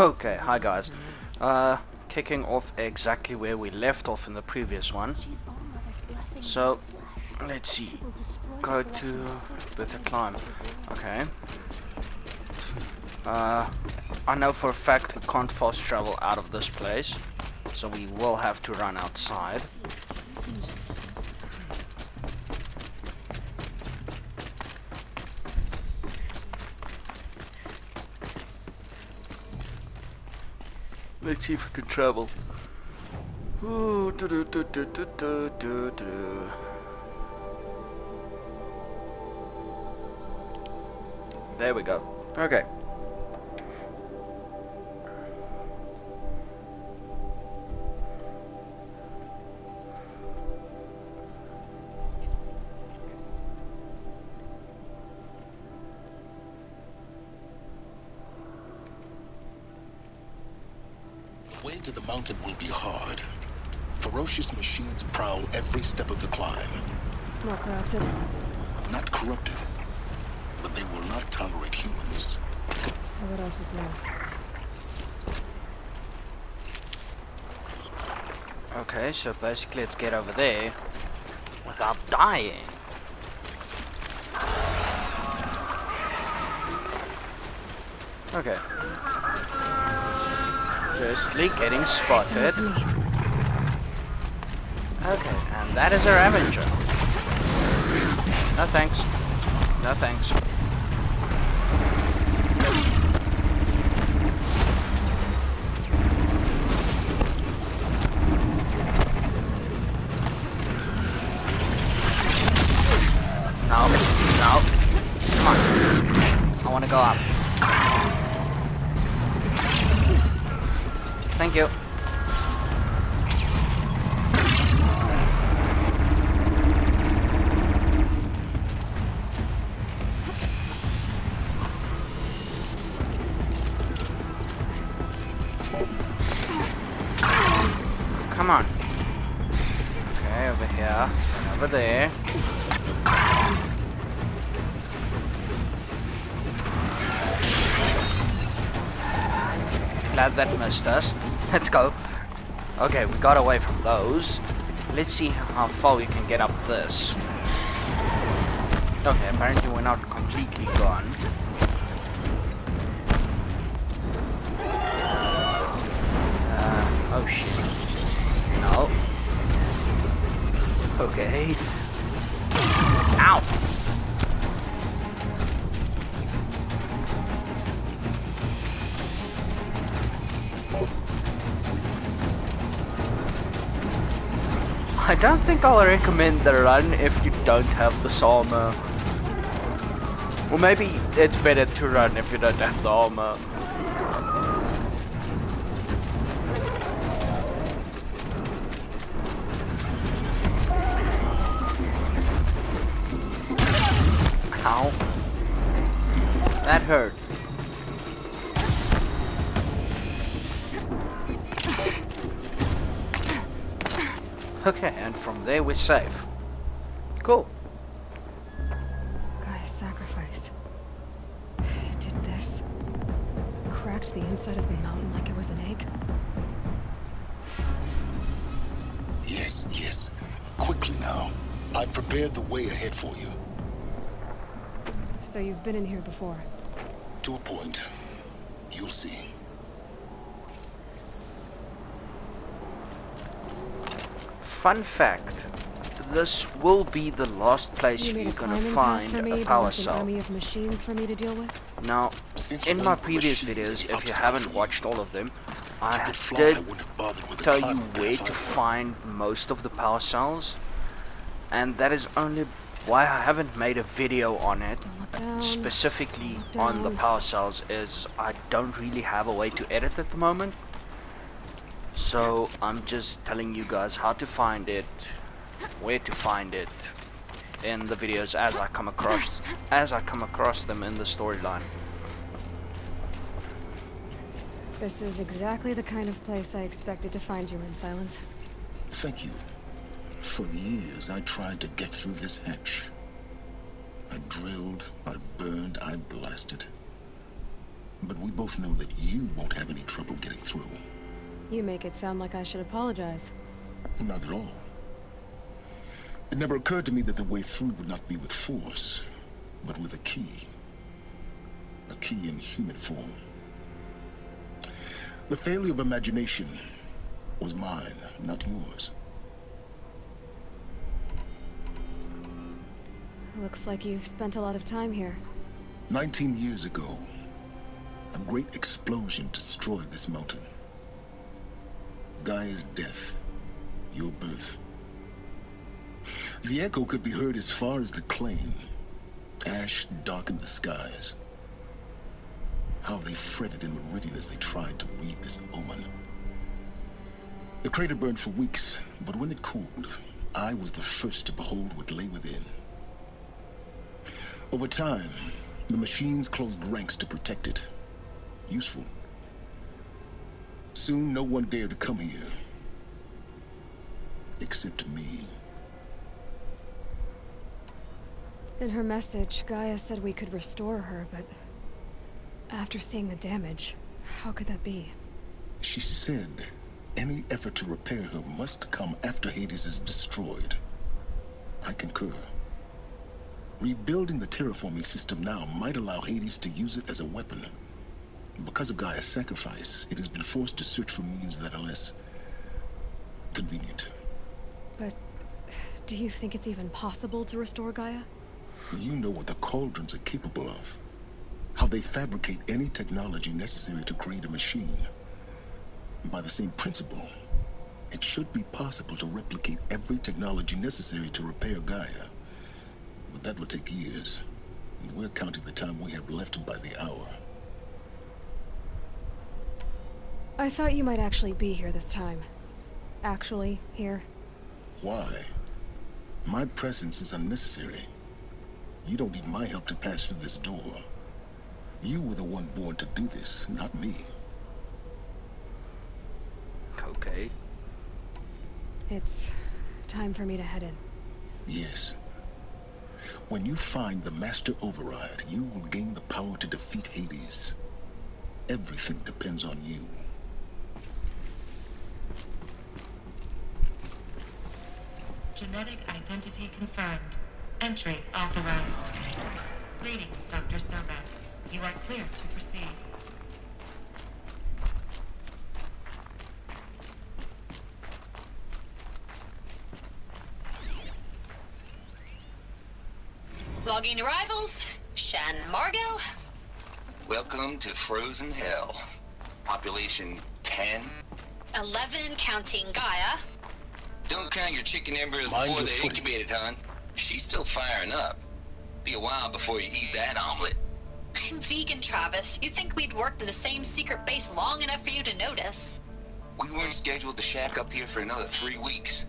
Okay, hi guys. Kicking off exactly where we left off in the previous one. So, let's see. Go to with a climb. Okay. I know for a fact we can't fast travel out of this place, so we will have to run outside. Let's see if we can travel. Ooh, There we go. Okay. Way to the mountain will be hard. Ferocious machines prowl every step of the climb. Not corrupted. Not corrupted, but they will not tolerate humans. So what else is left? Okay, so basically let's get over there without dying. Okay. Firstly, getting spotted. Okay, and that is our Avenger. No thanks. No thanks. No, no. Come on. I want to go up. Thank you. Come on. Okay, over here and over there. Glad that missed us. Let's go. Okay, we got away from those. Let's see how far we can get up this. Okay, apparently we're not completely gone. Oh shit. No. Okay. Ow! I don't think I'll recommend the run if you don't have the armor. Or maybe it's better to run if you don't have the armor. Ow. That hurt. Okay, and from there we're safe. Cool. Gaia's sacrifice. It did this. Cracked the inside of the mountain like it was an egg. Yes, yes. Quickly now. I've prepared the way ahead for you. So you've been in here before? To a point. You'll see. Fun fact, this will be the last place you're gonna find a power cell. An army of machines for me to deal with? Now, in my previous videos, if you haven't watched all of them, I did tell you where to find most of the power cells, and that is only why I haven't made a video on it, specifically on the power cells, is I don't really have a way to edit at the moment. So I'm just telling you guys how to find it, where to find it in the videos as I come across them in the storyline. This is exactly the kind of place I expected to find you in, Silence. Thank you. For years, I tried to get through this hatch. I drilled, I burned, I blasted. But we both know that you won't have any trouble getting through. You make it sound like I should apologize. Not at all. It never occurred to me that the way through would not be with force, but with a key. A key in human form. The failure of imagination was mine, not yours. Looks like you've spent a lot of time here. 19 years ago, a great explosion destroyed this mountain. Gaia's death, your birth. The echo could be heard as far as the claim. Ash darkened the skies. How they fretted in meridian as they tried to read this omen. The crater burned for weeks, but when it cooled, I was the first to behold what lay within. Over time, the machines closed ranks to protect it. Useful. Soon, no one dared to come here. Except me. In her message, Gaia said we could restore her, but after seeing the damage, how could that be? She said any effort to repair her must come after Hades is destroyed. I concur. Rebuilding the terraforming system now might allow Hades to use it as a weapon. Because of Gaia's sacrifice, it has been forced to search for means that are less convenient. But do you think it's even possible to restore Gaia? You know what the cauldrons are capable of. How they fabricate any technology necessary to create a machine. By the same principle, it should be possible to replicate every technology necessary to repair Gaia. But that will take years. And we're counting the time we have left by the hour. I thought you might actually be here this time. Actually, here. Why? My presence is unnecessary. You don't need my help to pass through this door. You were the one born to do this, not me. Okay. It's time for me to head in. Yes. When you find the Master Override, you will gain the power to defeat Hades. Everything depends on you. Genetic identity confirmed. Entry authorized. Greetings, Dr. Sobat. You are clear to proceed. Logging arrivals. Shan Margot. Welcome to Frozen Hell. Population 10. 11 counting Gaia. Don't count your chicken embers Mind before your they're footing. incubated, hon. She's still firing up. Be a while before you eat that omelet. I'm vegan, Travis. You think we'd worked in the same secret base long enough for you to notice? We weren't scheduled to shack up here for another 3 weeks.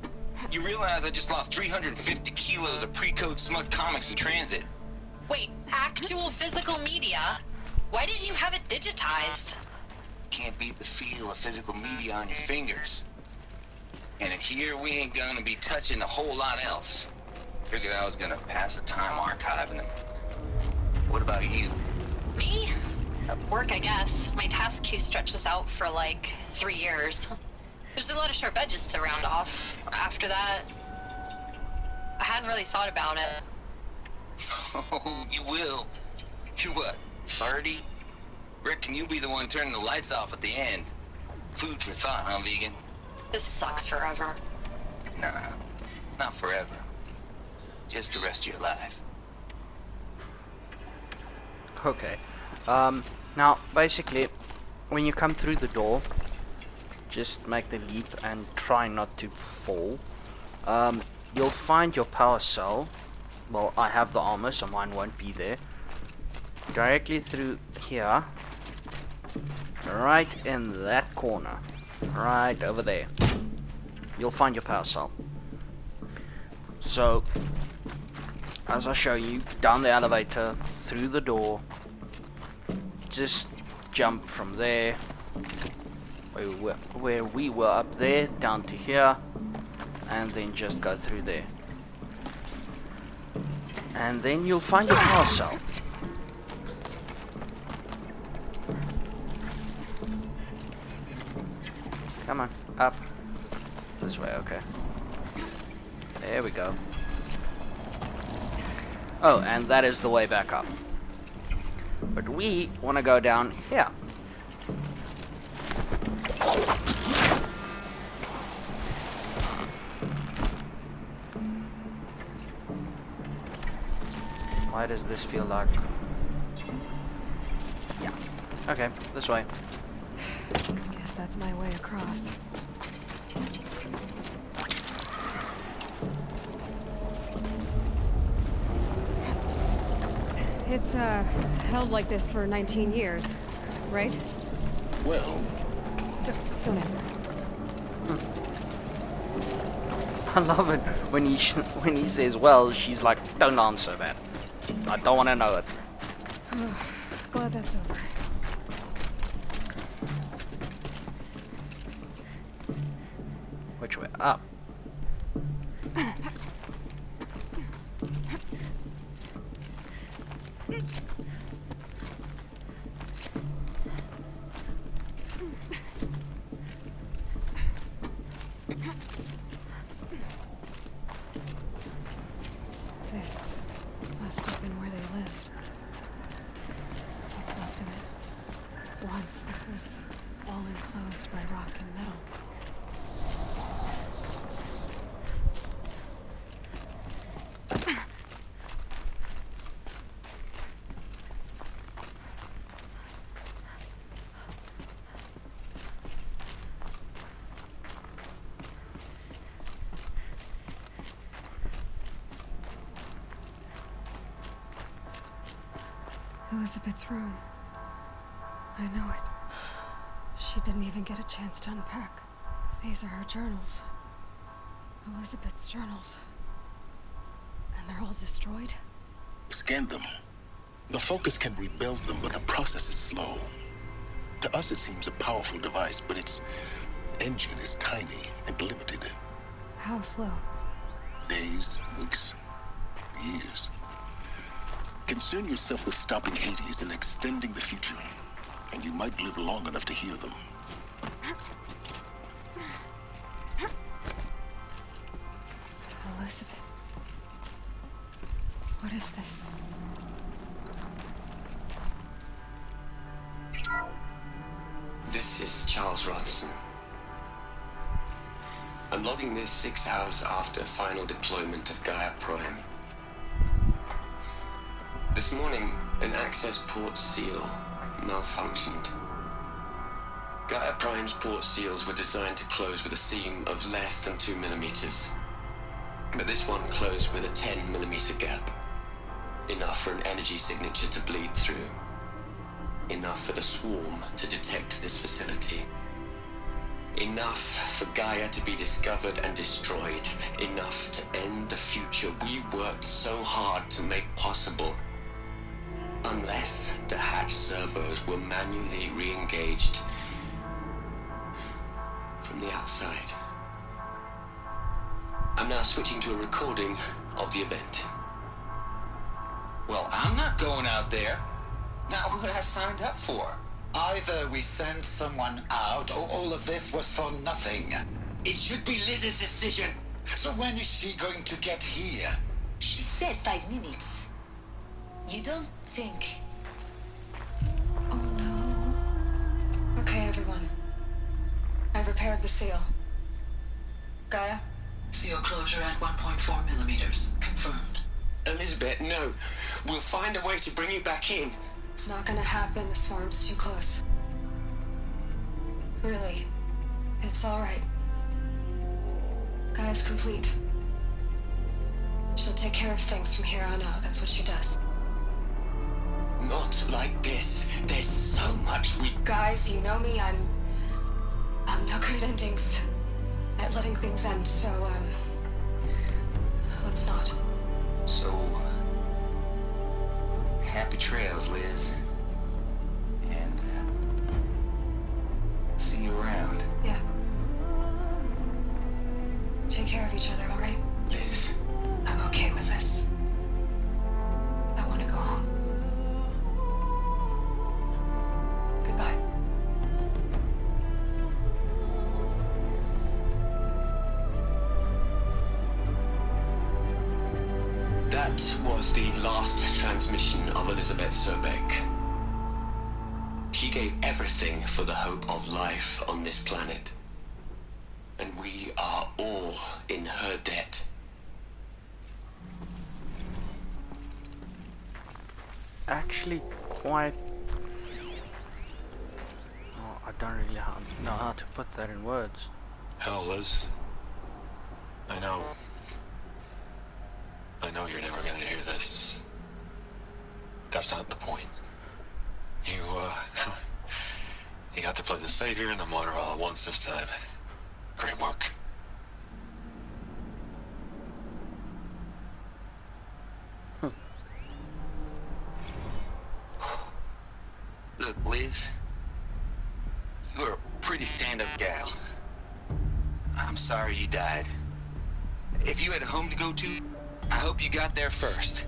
You realize I just lost 350 kilos of pre-code smut comics in transit. Wait, actual physical media? Why didn't you have it digitized? Can't beat the feel of physical media on your fingers. And here we ain't gonna be touching a whole lot else. Figured I was gonna pass the time archiving them. What about you? Me? Work, I guess. My task queue stretches out for like 3 years. There's a lot of sharp edges to round off. After that, I hadn't really thought about it. Oh, you will. You're what, 30? Reckon you'll be the one turning the lights off at the end. Food for thought, huh, vegan? This sucks forever. Nah, not forever. Just the rest of your life. Okay. Now, basically, when you come through the door, just make the leap and try not to fall. You'll find your power cell. Well, I have the armor, so mine won't be there. Directly through here. Right in that corner. Right over there. You'll find your power cell. So, as I show you, down the elevator, through the door, just jump from there, where we were up there, down to here, and then just go through there. And then you'll find your power cell. Come on, up. This way, okay. There we go. Oh, and that is the way back up. But we want to go down here. Why does this feel like... Yeah. Okay, this way. Guess that's my way across. It's, held like this for 19 years, right? Well, Don't answer. I love it when he says, well, she's like, don't answer that. I don't want to know it. Glad that's over. Which way? Up. This must have been where they lived. What's left of it. Once this was all enclosed by rock and metal. Elizabeth's room. I know it. She didn't even get a chance to unpack. These are her journals. Elizabeth's journals. And they're all destroyed? scan them. The Focus can rebuild them, but the process is slow. To us, it seems a powerful device, but its engine is tiny and limited. How slow? Days, weeks, years. Concern yourself with stopping Hades and extending the future, and you might live long enough to hear them. Elizabeth. What is this? This is Charles Rodson. I'm logging this 6 hours after final deployment of Gaia Prime. This morning, an access port seal malfunctioned. Gaia Prime's port seals were designed to close with a seam of less than 2 millimeters. But this one closed with a 10 millimeter gap. Enough for an energy signature to bleed through. Enough for the swarm to detect this facility. Enough for Gaia to be discovered and destroyed. Enough to end the future we worked so hard to make possible. Unless the hatch servos were manually re-engaged from the outside. I'm now switching to a recording of the event. Well, I'm not going out there. Not what I signed up for. Either we send someone out, or all of this was for nothing. It should be Liz's decision. So when is she going to get here? She said 5 minutes. You don't think... Oh no. Okay, everyone. I've repaired the seal. Gaia? Seal closure at 1.4 millimeters. Confirmed. Elizabeth, no. We'll find a way to bring you back in. It's not gonna happen. The swarm's too close. Really. It's alright. Gaia's complete. She'll take care of things from here on out. That's what she does. Not like this. There's so much we... Guys, you know me. I'm no good at endings. At letting things end, so, let's not. So, happy trails, Liz. And, see you around. Yeah. Take care of each other, alright? Liz. I'm okay with this. I want to go home. Goodbye. last transmission of Elizabeth Sobek. She gave everything for the hope of life on this planet. And we are all in her debt. Actually, quite... Oh, I don't really know how to put that in words. Hell, Liz. I know you're never gonna hear this. That's not the point. You got to play the savior and the martyr all at once this time. Great work. Look, Liz, you're a pretty stand-up gal. I'm sorry you died. If you had a home to go to, I hope you got there first.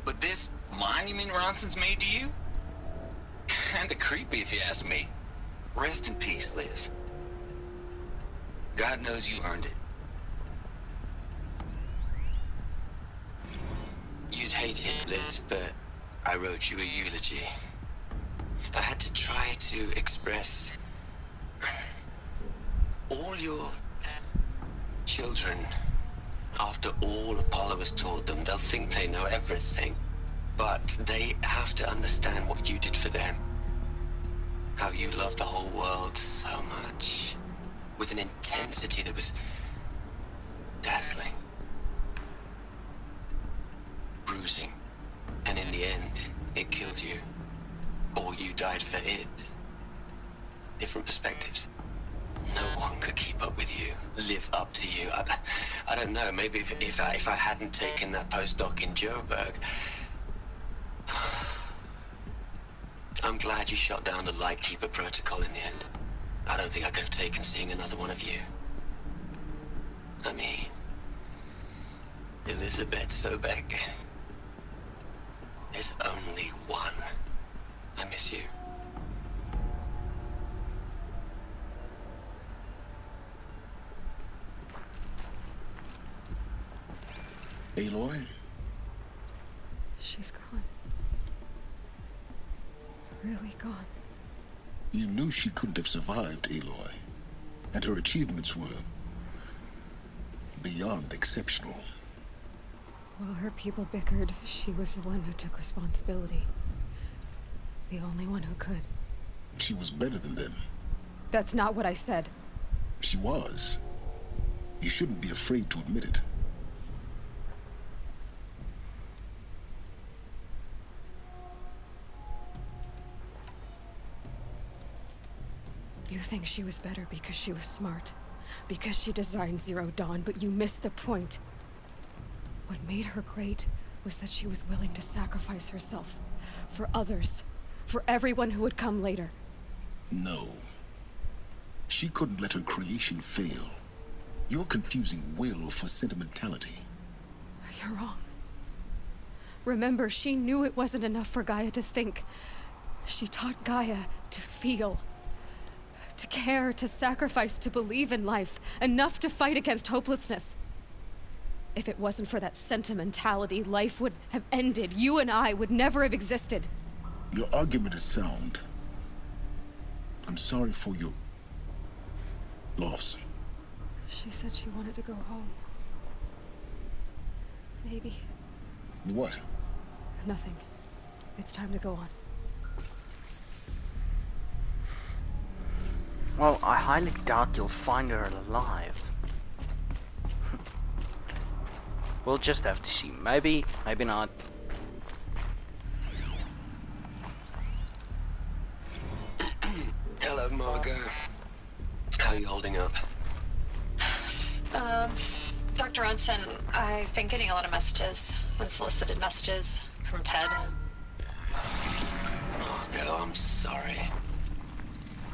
But this monument Ronson's made to you? Kinda creepy if you ask me. Rest in peace, Liz. God knows you earned it. You'd hate it, Liz, but I wrote you a eulogy. I had to try to express all your children. After all Apollo has taught them, they'll think they know everything. But they have to understand what you did for them. How you loved the whole world so much. With an intensity that was dazzling. Bruising. And in the end, it killed you. Or you died for it. Different perspectives. No one could keep up with you, live up to you. I don't know, maybe if I hadn't taken that postdoc in Joburg. I'm glad you shot down the Lightkeeper protocol in the end. I don't think I could have taken seeing another one of you. I mean, Elizabeth Sobek. There's only one. I miss you. Aloy? She's gone. Really gone. You knew she couldn't have survived, Aloy. And her achievements were beyond exceptional. While her people bickered, she was the one who took responsibility. The only one who could. She was better than them. That's not what I said. She was. You shouldn't be afraid to admit it. You think she was better because she was smart, because she designed Zero Dawn, but you missed the point. What made her great was that she was willing to sacrifice herself for others, for everyone who would come later. No. She couldn't let her creation fail. You're confusing will for sentimentality. You're wrong. Remember, she knew it wasn't enough for Gaia to think. She taught Gaia to feel. To care, to sacrifice, to believe in life, enough to fight against hopelessness. If it wasn't for that sentimentality, life would have ended. You and I would never have existed. Your argument is sound. I'm sorry for your loss. She said she wanted to go home. Maybe. What? Nothing. It's time to go on. Well, I highly doubt you'll find her alive. We'll just have to see. Maybe, maybe not. Hello, Margot. How are you holding up? Dr. Ronson, I've been getting a lot of messages, unsolicited messages from Ted. Margot, I'm sorry.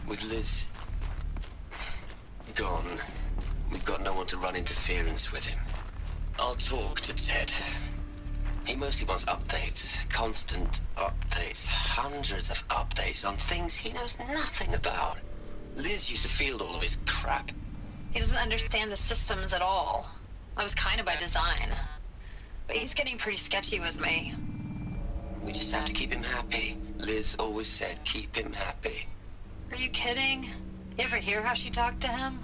With Liz gone, we've got no one to run interference with him. I'll talk to Ted. He mostly wants updates, constant updates, hundreds of updates on things he knows nothing about. Liz used to field all of his crap. He doesn't understand the systems at all. That was kind of by design. But he's getting pretty sketchy with me. We just have to keep him happy. Liz always said keep him happy. Are you kidding? You ever hear how she talked to him?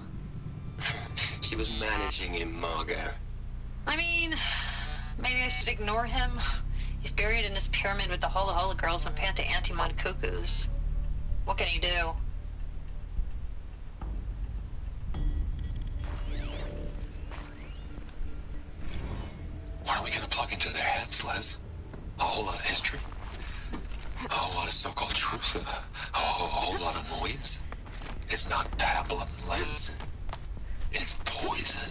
She was managing him, Margot. I mean, maybe I should ignore him. He's buried in his pyramid with the Hola Hola girls and Panta Antimon cuckoos. What can he do? What are we gonna plug into their heads, Liz? A whole lot of history? A whole lot of so-called truth? A whole lot of noise? It's not pablum, Liz. It's poison.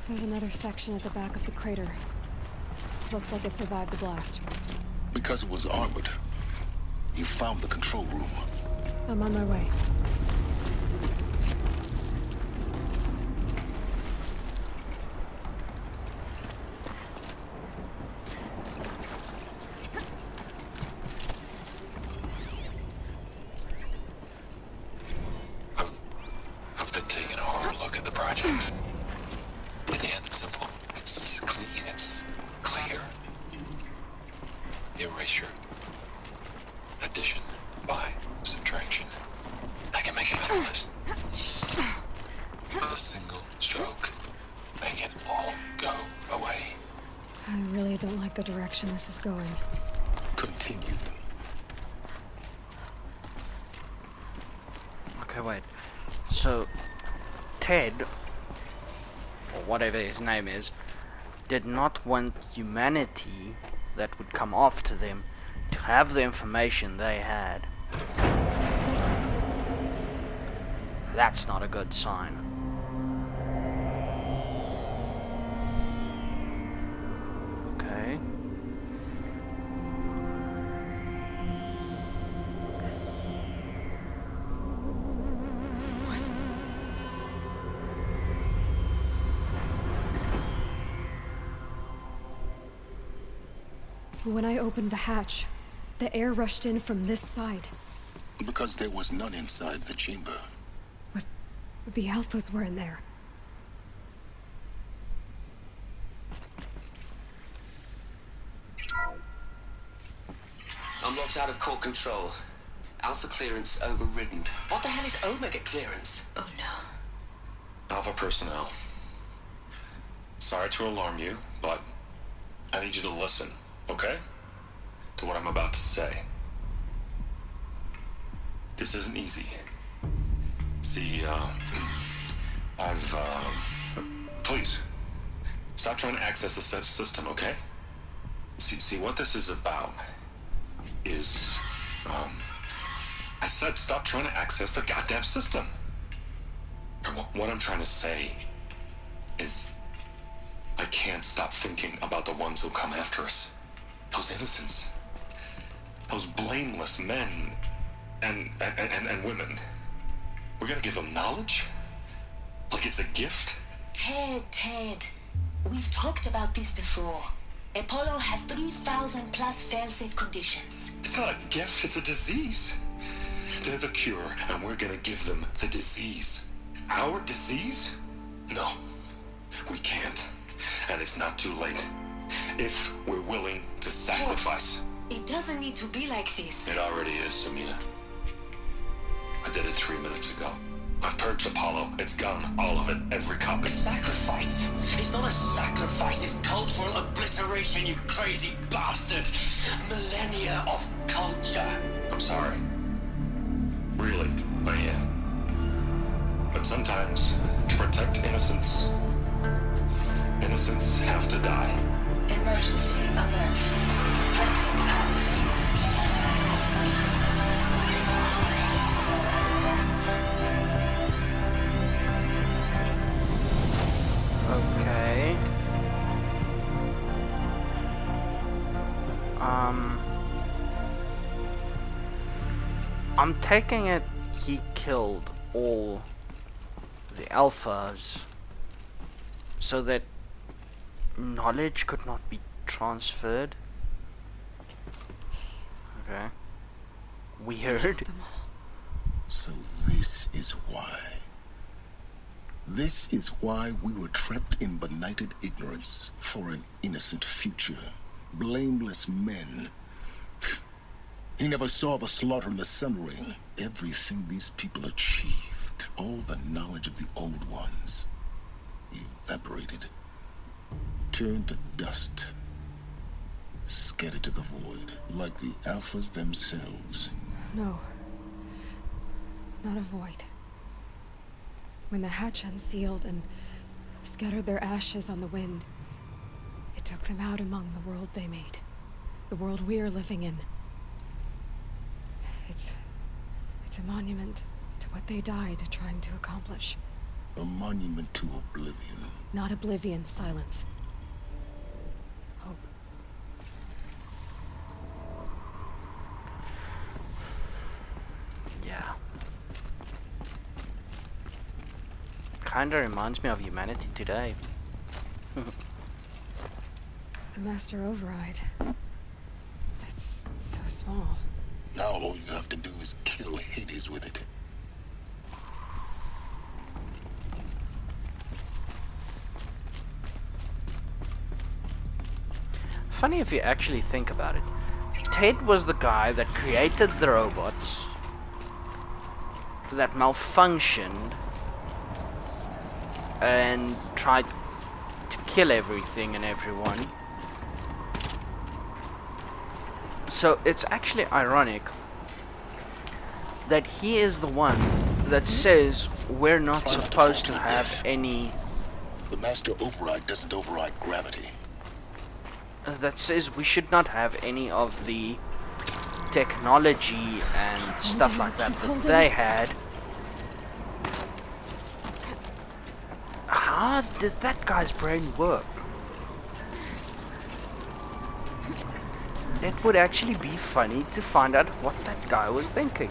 There's another section at the back of the crater. Looks like it survived the blast. Because it was armored, you found the control room. I'm on my way. I've been taking a hard look at the project. In the end, it's simple. It's clean. It's clear. Erasure. Addition. By. Subtraction. I can make it better, Liz. With a single stroke. Make it all go away. I really don't like the direction this is going. Continue. Okay, wait. So, Ted, or whatever his name is, did not want humanity that would come after them to have the information they had. That's not a good sign. Okay. What? When I opened the hatch, the air rushed in from this side. Because there was none inside the chamber. But the alphas were in there. I'm locked out of core control. Alpha clearance overridden. What the hell is Omega clearance? Oh no. Alpha personnel. Sorry to alarm you, but I need you to listen, okay? To what I'm about to say. This isn't easy. See, please, stop trying to access the system, okay? See, what this is about is, I said stop trying to access the goddamn system. What I'm trying to say is, I can't stop thinking about the ones who come after us. Those innocents. Those blameless men and women. We're gonna give them knowledge? Like it's a gift? Ted, we've talked about this before. Apollo has 3,000 plus fail-safe conditions. It's not a gift, it's a disease. They're the cure, and we're gonna give them the disease. Our disease? No, we can't. And it's not too late. If we're willing to sacrifice. It doesn't need to be like this. It already is, Samina. I did it 3 minutes ago. I've purged Apollo. It's gone. All of it. Every copy. Sacrifice? It's not a sacrifice, it's cultural obliteration, you crazy bastard! Millennia of culture! I'm sorry. Really, I am. But sometimes, to protect innocence, innocents have to die. Emergency alert. Cutting atmosphere. Okay. I'm taking it he killed all the alphas so that knowledge could not be transferred. Okay. Weird. So this is why. This is why we were trapped in benighted ignorance for an innocent future. Blameless men. He never saw the slaughter in the Sun Ring. Everything these people achieved, all the knowledge of the old ones, evaporated, turned to dust, scattered to the void, like the Alphas themselves. No. Not a void. When the hatch unsealed and scattered their ashes on the wind, it took them out among the world they made. The world we're living in. It's a monument to what they died trying to accomplish. A monument to oblivion. Not oblivion, silence. Hope. Yeah. Kinda reminds me of humanity today. The Master Override. It's so small. Now all you have to do is kill Hades with it. Funny if you actually think about it. Ted was the guy that created the robots that malfunctioned and tried to kill everything and everyone. So it's actually ironic that he is the one that says we're not supposed to have any... The Master Override doesn't override gravity. That says we should not have any of the technology and stuff like that that they had. How did that guy's brain work? It would actually be funny to find out what that guy was thinking.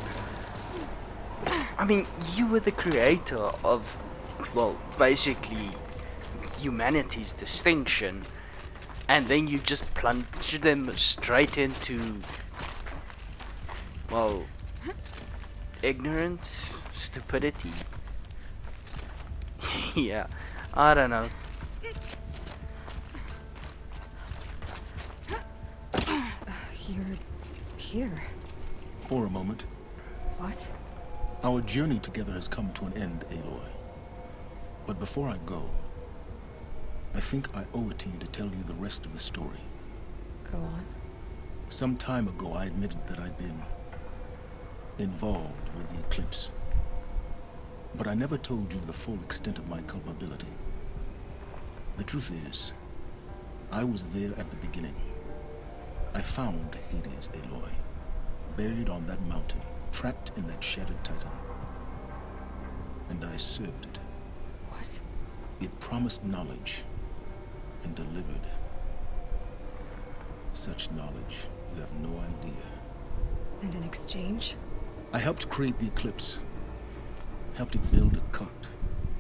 I mean, you were the creator of, well, basically humanity's distinction, and then you just plunge them straight into, well, ignorance, stupidity. Yeah, I don't know. You're here. For a moment. What? Our journey together has come to an end, Aloy. But before I go, I think I owe it to you to tell you the rest of the story. Go on. Some time ago, I admitted that I'd been involved with the eclipse. But I never told you the full extent of my culpability. The truth is, I was there at the beginning. I found Hades, Aloy, buried on that mountain, trapped in that shattered titan. And I served it. What? It promised knowledge and delivered. Such knowledge, you have no idea. And in exchange? I helped create the eclipse. Helped it build a cult,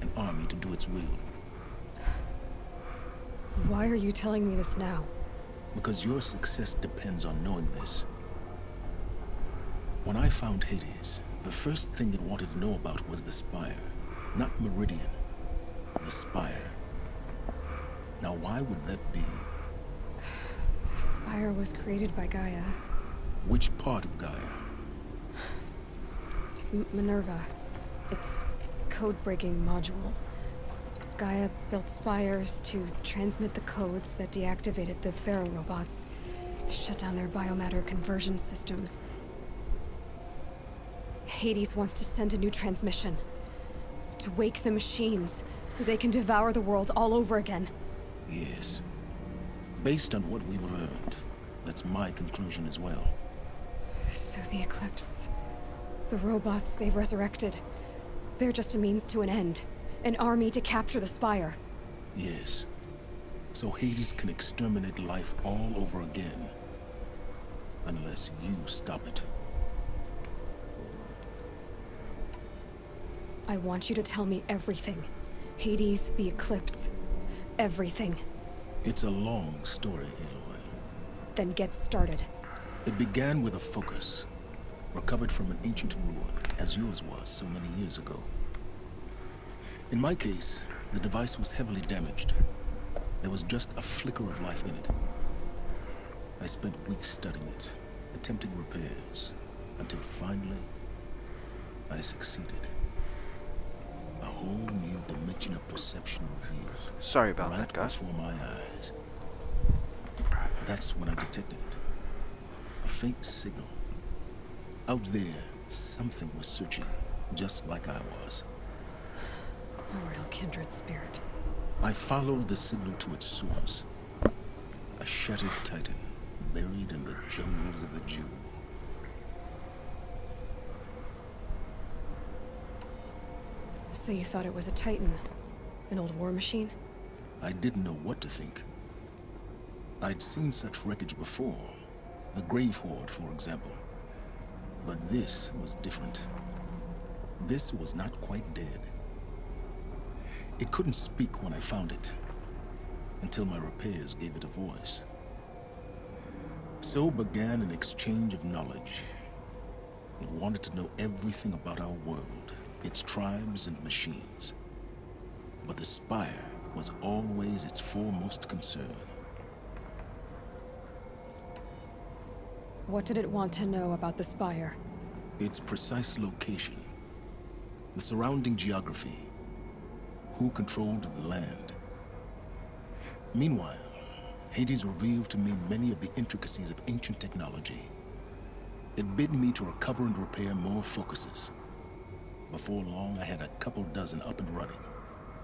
an army to do its will. Why are you telling me this now? Because your success depends on knowing this. When I found Hades, the first thing it wanted to know about was the Spire. Not Meridian. The Spire. Now why would that be? The Spire was created by Gaia. Which part of Gaia? Minerva. It's code-breaking module. Gaia built spires to transmit the codes that deactivated the Pharaoh robots, shut down their biomatter conversion systems. Hades wants to send a new transmission. To wake the machines, so they can devour the world all over again. Yes. Based on what we've learned, that's my conclusion as well. So the Eclipse... the robots they've resurrected... they're just a means to an end. An army to capture the Spire. Yes. So Hades can exterminate life all over again. Unless you stop it. I want you to tell me everything. Hades, the Eclipse. Everything. It's a long story, Aloy. Then get started. It began with a focus. Recovered from an ancient ruin, as yours was so many years ago. In my case, the device was heavily damaged. There was just a flicker of life in it. I spent weeks studying it, attempting repairs, until finally, I succeeded. A whole new dimension of perception revealed. Sorry about right that, guys. before my eyes. That's when I detected it. A faint signal. Out there, something was searching, just like I was. A real kindred spirit. I followed the signal to its source. A shattered titan, buried in the jungles of the Jew. So you thought it was a Titan? An old war machine? I didn't know what to think. I'd seen such wreckage before. The Grave Horde, for example. But this was different. This was not quite dead. It couldn't speak when I found it, until my repairs gave it a voice. So began an exchange of knowledge. It wanted to know everything about our world, its tribes and machines. But the Spire was always its foremost concern. What did it want to know about the Spire? Its precise location, the surrounding geography, who controlled the land. Meanwhile, Hades revealed to me many of the intricacies of ancient technology. It bid me to recover and repair more focuses. Before long, I had a couple dozen up and running.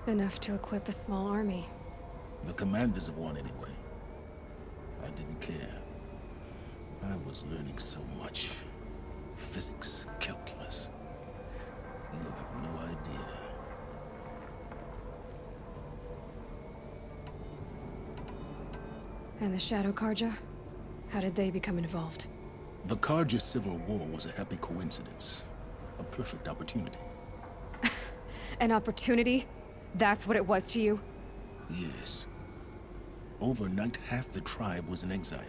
Enough to equip a small army. The commanders of one, anyway. I didn't care. I was learning so much. Physics, calculus. You have no idea. And the Shadow Karja? How did they become involved? The Karja Civil War was a happy coincidence. A perfect opportunity. An opportunity? That's what it was to you? Yes. Overnight, half the tribe was in exile,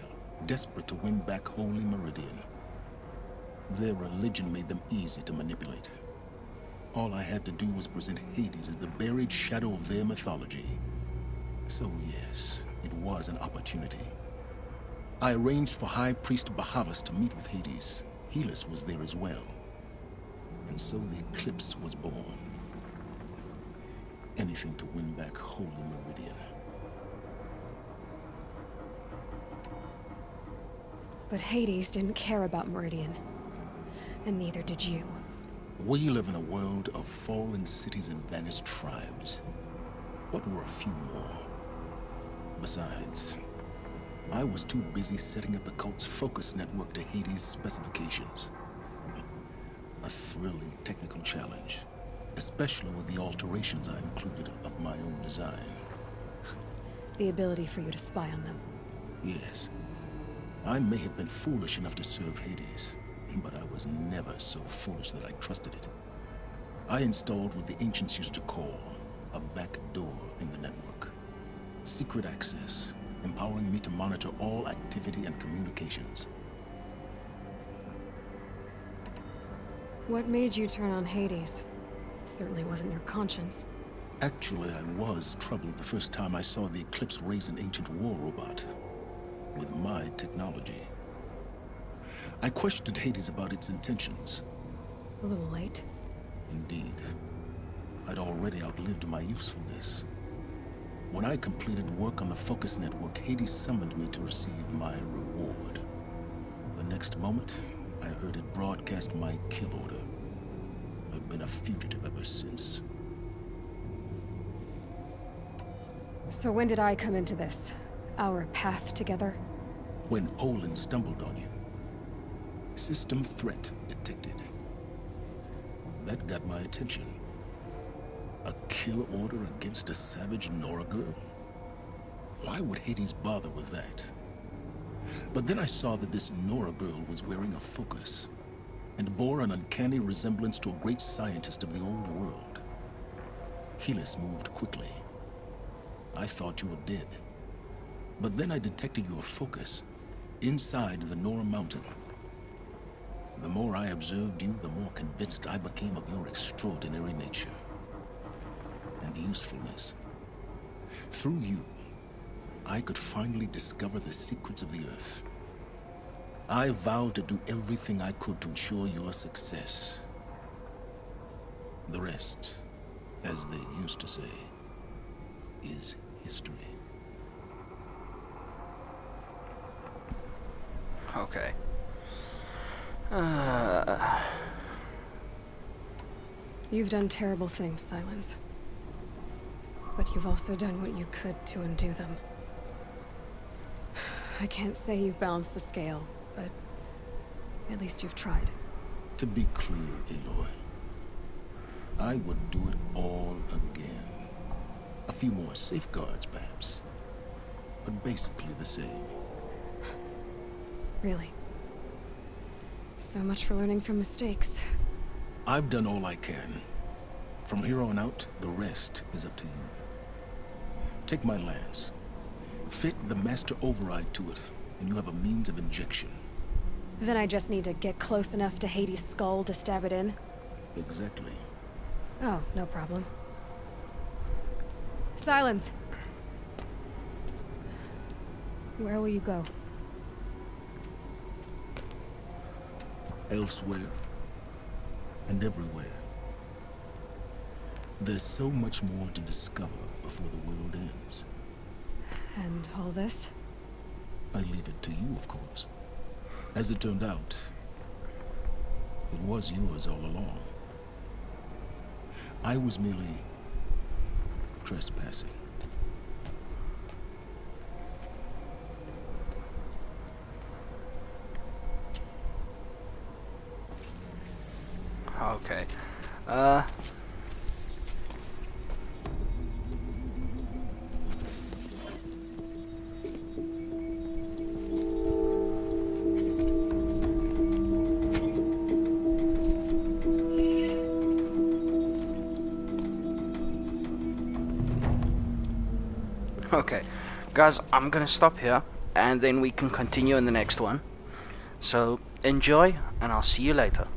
desperate to win back Holy Meridian. Their religion made them easy to manipulate. All I had to do was present Hades as the buried shadow of their mythology. So yes, it was an opportunity. I arranged for High Priest Bahavas to meet with Hades. Helis was there as well. And so the eclipse was born. Anything to win back Holy Meridian. But Hades didn't care about Meridian. And neither did you. We live in a world of fallen cities and vanished tribes. What were a few more? Besides, I was too busy setting up the cult's focus network to Hades' specifications. A thrilling technical challenge, especially with the alterations I included of my own design. The ability for you to spy on them. Yes. I may have been foolish enough to serve Hades, but I was never so foolish that I trusted it. I installed what the ancients used to call a back door in the network. Secret access, empowering me to monitor all activity and communications. What made you turn on Hades? It certainly wasn't your conscience. Actually, I was troubled the first time I saw the Eclipse raise an ancient war robot. With my technology. I questioned Hades about its intentions. A little late. Indeed. I'd already outlived my usefulness. When I completed work on the Focus Network, Hades summoned me to receive my reward. The next moment, I heard it broadcast my kill order. I've been a fugitive ever since. So when did I come into this? Our path together? When Olin stumbled on you. System threat detected. That got my attention. A kill order against a savage Nora girl? Why would Hades bother with that? But then I saw that this Nora girl was wearing a focus, and bore an uncanny resemblance to a great scientist of the old world. Helis moved quickly. I thought you were dead. But then I detected your focus inside the Nora mountain. The more I observed you, the more convinced I became of your extraordinary nature. and usefulness. Through you, I could finally discover the secrets of the Earth. I vowed to do everything I could to ensure your success. The rest, as they used to say, is history. Okay. You've done terrible things, Silence. But you've also done what you could to undo them. I can't say you've balanced the scale, but at least you've tried. To be clear, Aloy, I would do it all again. A few more safeguards, perhaps, but basically the same. Really. So much for learning from mistakes. I've done all I can. From here on out, the rest is up to you. Take my lance. Fit the master override to it, and you have a means of injection. Then I just need to get close enough to Hades' skull to stab it in? Exactly. Oh, no problem. Silence! Where will you go? Elsewhere. And everywhere. There's so much more to discover before the world ends. And all this? I leave it to you, of course. As it turned out, it was yours all along. I was merely trespassing. Okay. Okay, guys, I'm gonna stop here, and then we can continue in the next one. So, enjoy, and I'll see you later.